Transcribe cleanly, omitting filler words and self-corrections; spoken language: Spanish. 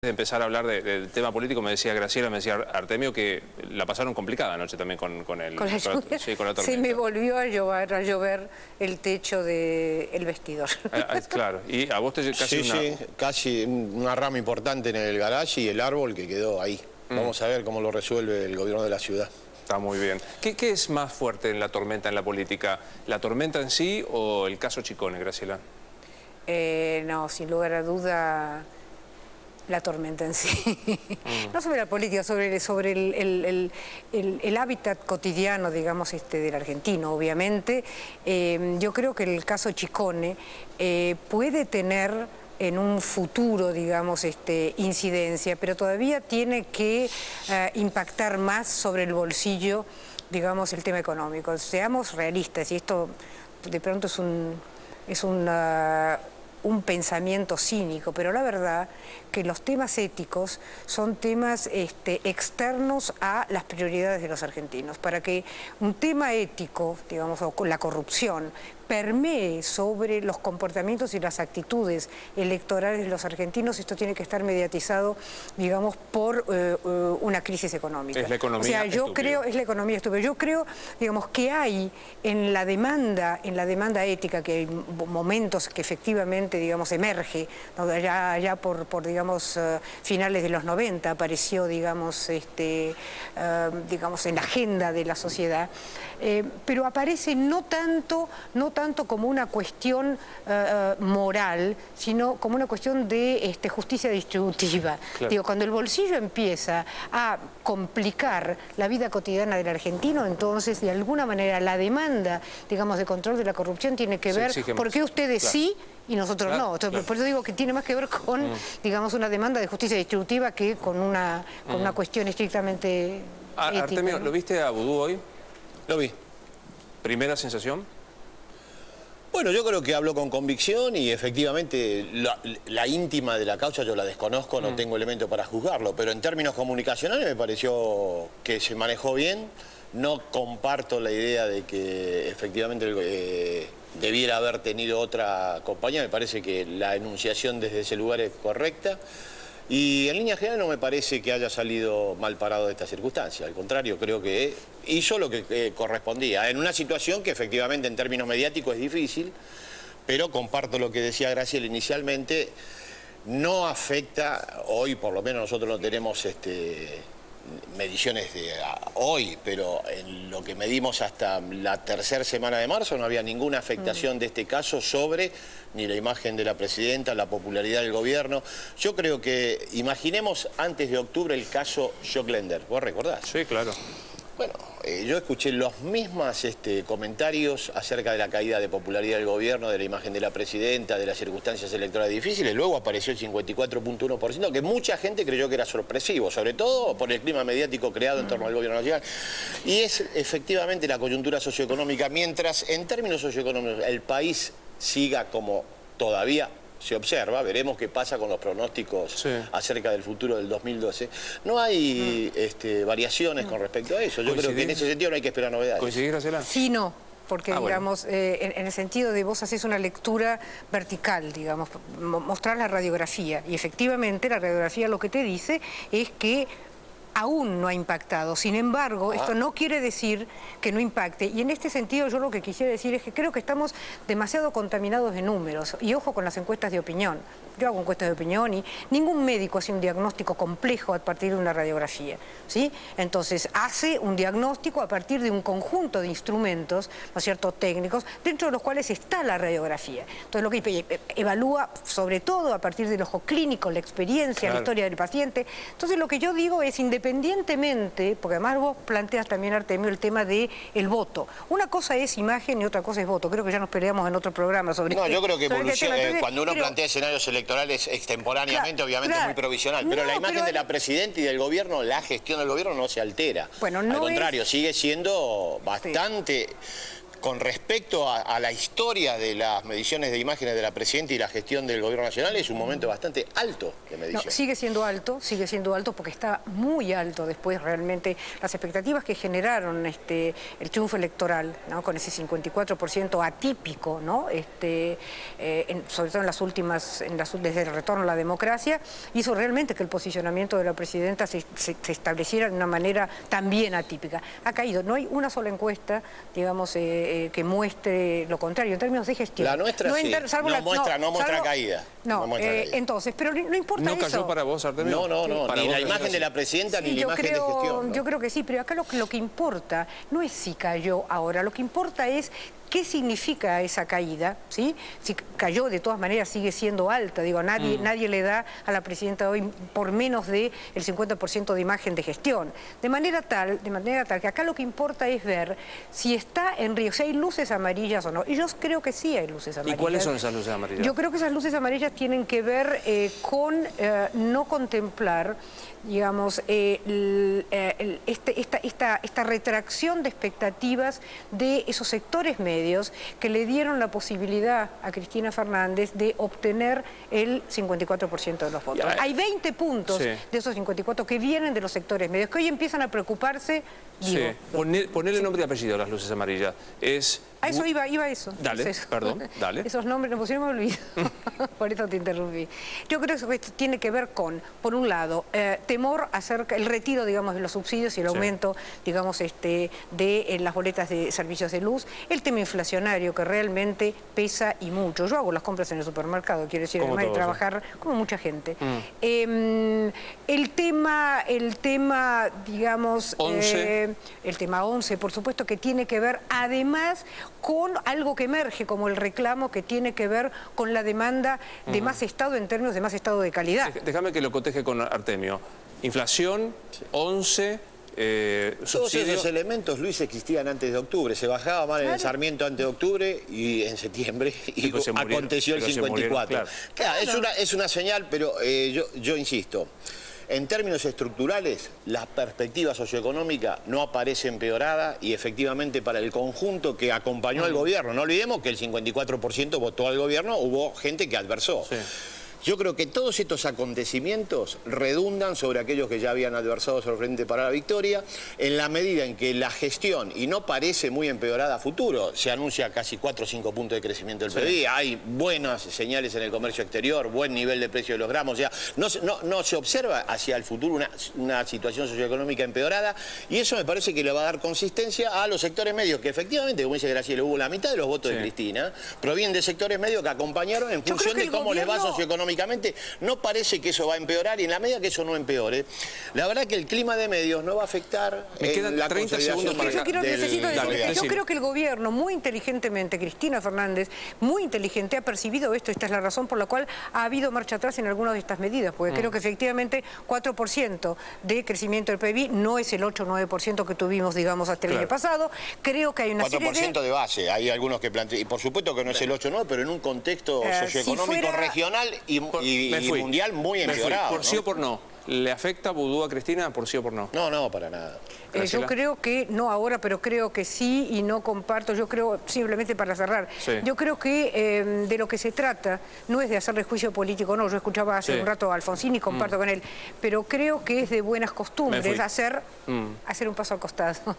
De empezar a hablar del tema político, me decía Graciela, me decía Artemio, que la pasaron complicada anoche también con la tormenta. Sí, me volvió a llover el techo del vestidor. Claro, y a vos te casi una rama importante en el garage y el árbol que quedó ahí. Vamos a ver cómo lo resuelve el gobierno de la ciudad. Está muy bien. ¿Qué es más fuerte en la tormenta en la política? ¿La tormenta en sí o el caso Chicone, Graciela? No, sin lugar a duda, la tormenta en sí. No sobre la política, sobre el hábitat cotidiano, digamos, del argentino, obviamente. Yo creo que el caso Chicone puede tener en un futuro, digamos, incidencia, pero todavía tiene que impactar más sobre el bolsillo, digamos, el tema económico. Seamos realistas, y esto de pronto es un pensamiento cínico, pero la verdad que los temas éticos son temas externos a las prioridades de los argentinos. Para que un tema ético, digamos, o la corrupción, permee sobre los comportamientos y las actitudes electorales de los argentinos, esto tiene que estar mediatizado, digamos, por una crisis económica. Es la economía es la economía estúpida. Yo creo, digamos, que hay en la demanda ética, que hay momentos que efectivamente, digamos, emerge, ¿no? ya por digamos, finales de los 90 apareció, digamos, digamos, en la agenda de la sociedad, pero aparece no tanto como una cuestión moral, sino como una cuestión de justicia distributiva. Claro. Digo, cuando el bolsillo empieza a complicar la vida cotidiana del argentino, entonces, de alguna manera, la demanda, digamos, de control de la corrupción tiene que ver por qué ustedes sí y nosotros no. Entonces, por eso digo que tiene más que ver con, digamos, una demanda de justicia distributiva que con una cuestión estrictamente ética. Artemio, ¿no? ¿Lo viste a Vudú hoy? Lo vi. ¿Primera sensación? Bueno, yo creo que habló con convicción y efectivamente la íntima de la causa yo la desconozco, no tengo elemento para juzgarlo, pero en términos comunicacionales me pareció que se manejó bien. No comparto la idea de que efectivamente debiera haber tenido otra compañía, me parece que la enunciación desde ese lugar es correcta. Y en línea general no me parece que haya salido mal parado de esta circunstancia. Al contrario, creo que hizo lo que correspondía. En una situación que efectivamente en términos mediáticos es difícil, pero comparto lo que decía Graciela inicialmente, no afecta, hoy por lo menos nosotros no tenemos mediciones de hoy, pero en lo que medimos hasta la tercera semana de marzo no había ninguna afectación de este caso sobre ni la imagen de la presidenta, la popularidad del gobierno. Yo creo que, imaginemos antes de octubre el caso Joclender, ¿vos recordás? Sí, claro. Bueno, yo escuché los mismos comentarios acerca de la caída de popularidad del gobierno, de la imagen de la presidenta, de las circunstancias electorales difíciles. Luego apareció el 54.1%, que mucha gente creyó que era sorpresivo, sobre todo por el clima mediático creado en torno al gobierno nacional. Y es efectivamente la coyuntura socioeconómica. Mientras en términos socioeconómicos el país siga como todavía se observa, veremos qué pasa con los pronósticos acerca del futuro del 2012. No hay variaciones con respecto a eso. Yo creo que en ese sentido no hay que esperar novedades. ¿Coincidís, Graciela? Sí, no. Porque, digamos, bueno. En el sentido de vos haces una lectura vertical, digamos, mostrar la radiografía. Y efectivamente la radiografía lo que te dice es que aún no ha impactado. Sin embargo, esto no quiere decir que no impacte. Y en este sentido yo lo que quisiera decir es que creo que estamos demasiado contaminados de números. Y ojo con las encuestas de opinión. Yo hago encuestas de opinión y ningún médico hace un diagnóstico complejo a partir de una radiografía, ¿sí? Entonces hace un diagnóstico a partir de un conjunto de instrumentos, ¿no es cierto?, técnicos, dentro de los cuales está la radiografía. Entonces lo que evalúa sobre todo a partir del ojo clínico, la experiencia, la historia del paciente. Entonces lo que yo digo es, independientemente, porque además vos planteas también, Artemio, el tema del voto. Una cosa es imagen y otra cosa es voto. Creo que ya nos peleamos en otro programa sobre No, yo creo que Entonces, cuando uno plantea escenarios electorales extemporáneamente, obviamente es muy provisional. Pero la imagen de la presidenta y del gobierno, la gestión del gobierno no se altera. Bueno, no al contrario, sigue siendo bastante con respecto a la historia de las mediciones de imágenes de la Presidenta y la gestión del Gobierno Nacional, es un momento bastante alto de medición. No, sigue siendo alto porque está muy alto después realmente las expectativas que generaron el triunfo electoral, ¿no? Con ese 54% atípico, ¿no? Sobre todo en las últimas, desde el retorno a la democracia, hizo realmente que el posicionamiento de la Presidenta se estableciera de una manera también atípica. Ha caído, no hay una sola encuesta, digamos, que muestre lo contrario en términos de gestión. La nuestra sí, no muestra caída. Entonces, pero no importa ¿No eso. cayó para vos, Artemio? No, ni la imagen de la Presidenta ni la imagen de gestión. ¿No? Yo creo que sí, pero acá lo que importa no es si cayó ahora, lo que importa es qué significa esa caída, ¿sí? Si cayó, de todas maneras sigue siendo alta, digo, nadie le da a la Presidenta hoy por menos del 50% de imagen de gestión. De manera tal que acá lo que importa es ver si está en riesgo, si hay luces amarillas o no. Y yo creo que sí hay luces amarillas. ¿Y cuáles son esas luces amarillas? Yo creo que esas luces amarillas tienen que ver con no contemplar, digamos, esta retracción de expectativas de esos sectores medios que le dieron la posibilidad a Cristina Fernández de obtener el 54% de los votos. Hay 20 puntos de esos 54 que vienen de los sectores medios, que hoy empiezan a preocuparse. Digo, Ponerle nombre y apellido a las luces amarillas. A eso iba eso. Dale, Entonces, perdón, dale. Esos nombres no pusieron, me olvido. Por eso te interrumpí. Yo creo que esto tiene que ver con, por un lado, temor acerca el retiro, digamos, de los subsidios y el aumento, digamos, de las boletas de servicios de luz, el tema inflacionario que realmente pesa y mucho. Yo hago las compras en el supermercado, quiero decir, además de trabajar como mucha gente. El tema, digamos, 11. El tema 11, por supuesto, que tiene que ver además con algo que emerge como el reclamo que tiene que ver con la demanda de más Estado en términos de más Estado de calidad. Déjame que lo coteje con Artemio. Inflación, 11... Todos esos elementos, Luis, existían antes de octubre. Se bajaba mal en el Sarmiento antes de octubre y en septiembre y aconteció el 54. Claro, es una señal, pero yo insisto. En términos estructurales, la perspectiva socioeconómica no aparece empeorada y efectivamente para el conjunto que acompañó al gobierno, no olvidemos que el 54% votó al gobierno, hubo gente que adversó. Sí. Yo creo que todos estos acontecimientos redundan sobre aquellos que ya habían adversado sobre el Frente para la Victoria, en la medida en que la gestión, y no parece muy empeorada a futuro, se anuncia casi 4 o 5 puntos de crecimiento del PBI, hay buenas señales en el comercio exterior, buen nivel de precio de los gramos, o sea, no se observa hacia el futuro una situación socioeconómica empeorada, y eso me parece que le va a dar consistencia a los sectores medios, que efectivamente, como dice Graciela, hubo la mitad de los votos de Cristina, provienen de sectores medios que acompañaron en función de cómo les va socioeconómicamente. No parece que eso va a empeorar y en la medida que eso no empeore, la verdad que el clima de medios no va a afectar la 30 segundos para yo creo que el gobierno muy inteligentemente, Cristina Fernández, muy inteligente, ha percibido esto. Esta es la razón por la cual ha habido marcha atrás en algunas de estas medidas, porque creo que efectivamente 4% de crecimiento del PIB no es el 8 o 9% que tuvimos, digamos, hasta el año pasado. Creo que hay una 4% de base, hay algunos que plantean, y por supuesto que no es el 8 o 9, pero en un contexto socioeconómico regional y mundial muy empeorado. ¿Por sí o por no? ¿Le afecta vudú a Cristina por sí o por no? No, para nada. Yo creo que, no ahora, pero creo que sí y no comparto. Yo creo, simplemente para cerrar, yo creo que de lo que se trata no es de hacerle juicio político, no. Yo escuchaba hace un rato a Alfonsín y comparto con él, pero creo que es de buenas costumbres hacer un paso al costado.